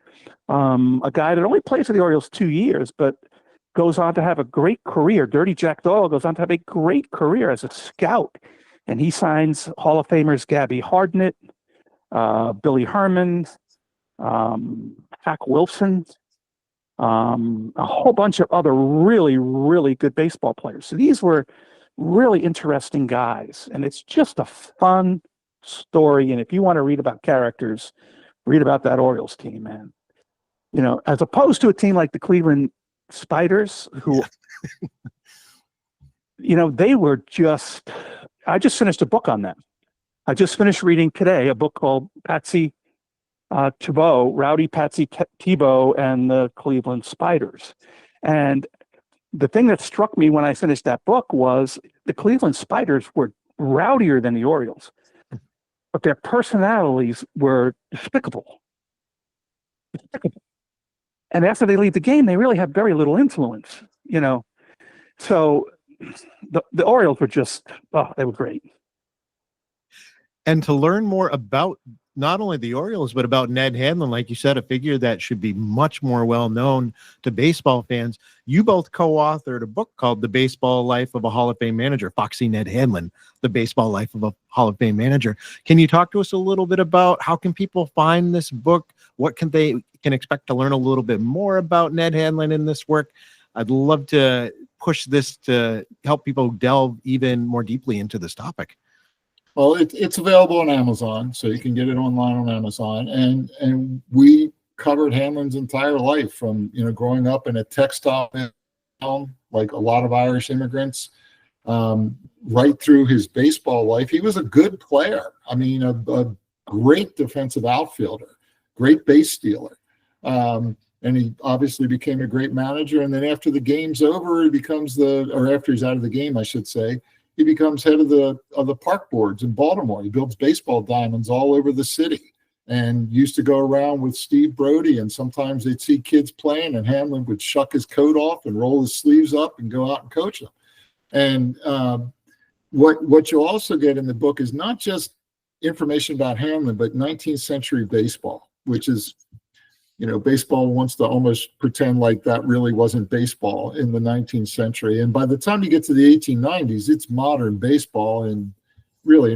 A guy that only plays for the Orioles 2 years, but goes on to have a great career. Dirty Jack Doyle goes on to have a great career as a scout. And he signs Hall of Famers Gabby Hardnett, Billy Herman, Hack Wilson, a whole bunch of other really, really good baseball players. So these were really interesting guys. And it's just a fun story. And if you want to read about characters, read about that Orioles team, man. As opposed to a team like the Cleveland Spiders, who, they were just, I just finished a book on them. I just finished reading today a book called Patsy Tebow, Rowdy Patsy Tebow and the Cleveland Spiders. And the thing that struck me when I finished that book was the Cleveland Spiders were rowdier than the Orioles, but their personalities were despicable. And after they leave the game, they really have very little influence, So the Orioles were just, they were great. And to learn more about not only the Orioles, but about Ned Hanlon, like you said, a figure that should be much more well known to baseball fans. You both co-authored a book called The Baseball Life of a Hall of Fame Manager, Foxy Ned Hanlon, The Baseball Life of a Hall of Fame Manager. Can you talk to us a little bit about how can people find this book? What can they expect to learn a little bit more about Ned Hanlon in this work? I'd love to push this to help people delve even more deeply into this topic. Well, it's available on Amazon, so you can get it online on Amazon. And we covered Hanlon's entire life from, growing up in a textile town, like a lot of Irish immigrants, right through his baseball life. He was a good player. I mean, a great defensive outfielder, great base stealer. And he obviously became a great manager. And then after the game's over, after he's out of the game, I should say, he becomes head of the park boards in Baltimore. He builds baseball diamonds all over the city and used to go around with Steve Brody. And sometimes they'd see kids playing and Hanlon would shuck his coat off and roll his sleeves up and go out and coach them. And what you'll also get in the book is not just information about Hanlon, but 19th century baseball, which is, baseball wants to almost pretend like that really wasn't baseball in the 19th century. And by the time you get to the 1890s, it's modern baseball in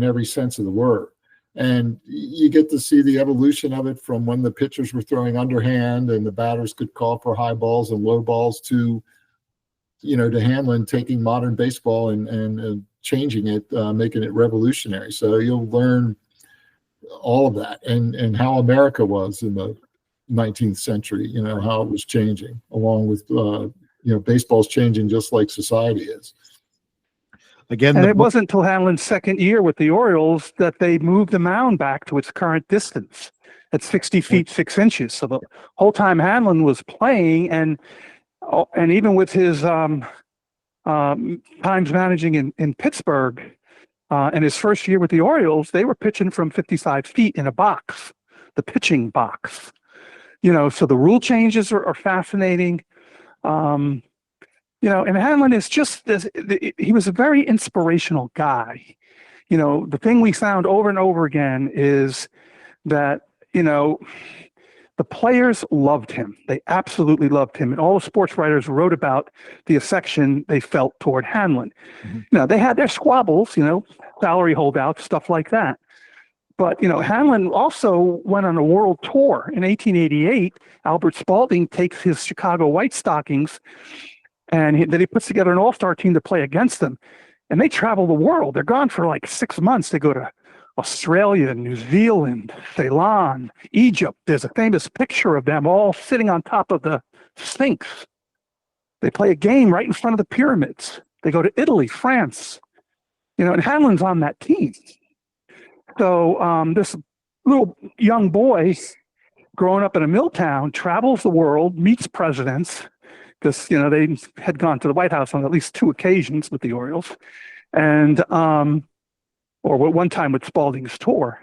every sense of the word. And you get to see the evolution of it from when the pitchers were throwing underhand and the batters could call for high balls and low balls to Hanlon taking modern baseball and changing it, making it revolutionary. So you'll learn all of that and how America was in the 19th century, how it was changing along with, baseball's changing just like society is. Again, and it wasn't until Hanlon's second year with the Orioles that they moved the mound back to its current distance at 60 feet, 6 inches. So the whole time Hanlon was playing and even with his times managing in Pittsburgh and his first year with the Orioles, they were pitching from 55 feet in a box, the pitching box. So the rule changes are fascinating. And Hanlon is just this, he was a very inspirational guy. The thing we found over and over again is that, the players loved him. They absolutely loved him. And all the sports writers wrote about the affection they felt toward Hanlon. Mm-hmm. They had their squabbles, salary holdouts, stuff like that. But, Hanlon also went on a world tour. In 1888, Albert Spalding takes his Chicago White Stockings and then he puts together an all-star team to play against them. And they travel the world. They're gone for like 6 months. They go to Australia, New Zealand, Ceylon, Egypt. There's a famous picture of them all sitting on top of the Sphinx. They play a game right in front of the pyramids. They go to Italy, France, and Hanlon's on that team. So this little young boy growing up in a mill town travels the world, meets presidents, because, they had gone to the White House on at least 2 occasions with the Orioles, and or one time with Spalding's tour.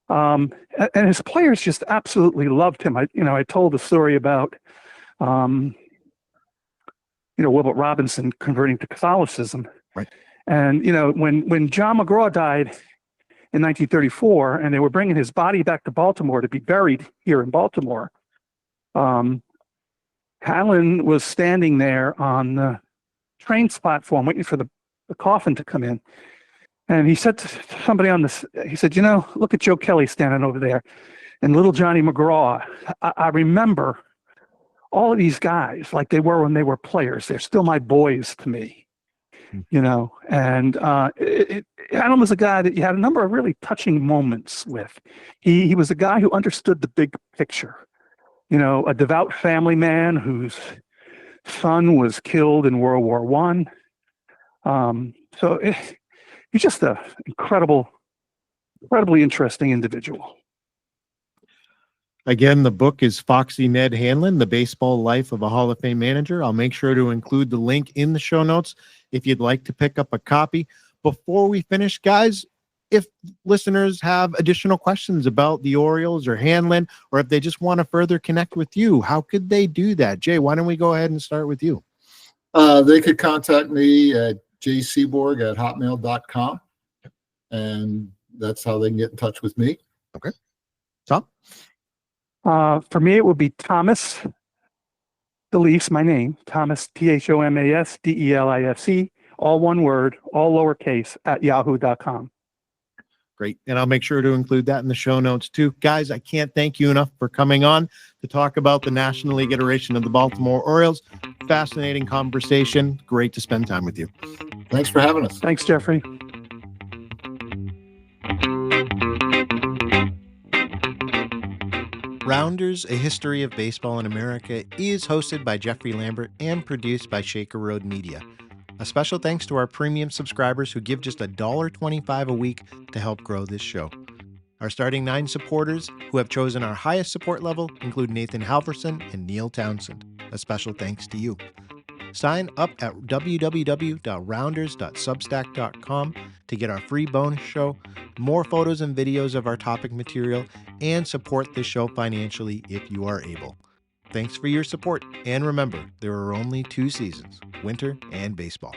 And his players just absolutely loved him. I told the story about, Wilbert Robinson converting to Catholicism. Right. And, when John McGraw died in 1934, and they were bringing his body back to Baltimore to be buried here in Baltimore, Hanlon was standing there on the train platform waiting for the coffin to come in. And he said to somebody he said, look at Joe Kelly standing over there and little Johnny McGraw. I remember all of these guys like they were when they were players. They're still my boys to me, and Hanlon was a guy that you had a number of really touching moments with. He was a guy who understood the big picture, a devout family man whose son was killed in World War I. He's just an incredibly interesting individual. Again, the book is Foxy Ned Hanlon, The Baseball Life of a Hall of Fame Manager. I'll make sure to include the link in the show notes if you'd like to pick up a copy. Before we finish, guys, if listeners have additional questions about the Orioles or Hanlon, or if they just want to further connect with you, how could they do that? Jay, why don't we go ahead and start with you? They could contact me at jseaborg@hotmail.com, and that's how they can get in touch with me. Okay. Tom? For me, it would be Thomas Delise, my name, Thomas, ThomasDelisc, all one word, all lowercase, @yahoo.com. Great. And I'll make sure to include that in the show notes too. Guys, I can't thank you enough for coming on to talk about the National League iteration of the Baltimore Orioles. Fascinating conversation. Great to spend time with you. Thanks for having us. Thanks, Jeffrey. Rounders, A History of Baseball in America is hosted by Jeffrey Lambert and produced by Shaker Road Media. A special thanks to our premium subscribers who give just $1.25 a week to help grow this show. Our starting 9 supporters who have chosen our highest support level include Nathan Halverson and Neil Townsend. A special thanks to you. Sign up at www.rounders.substack.com to get our free bonus show, more photos and videos of our topic material, and support this show financially if you are able. Thanks for your support, and remember, there are only 2 seasons, winter and baseball.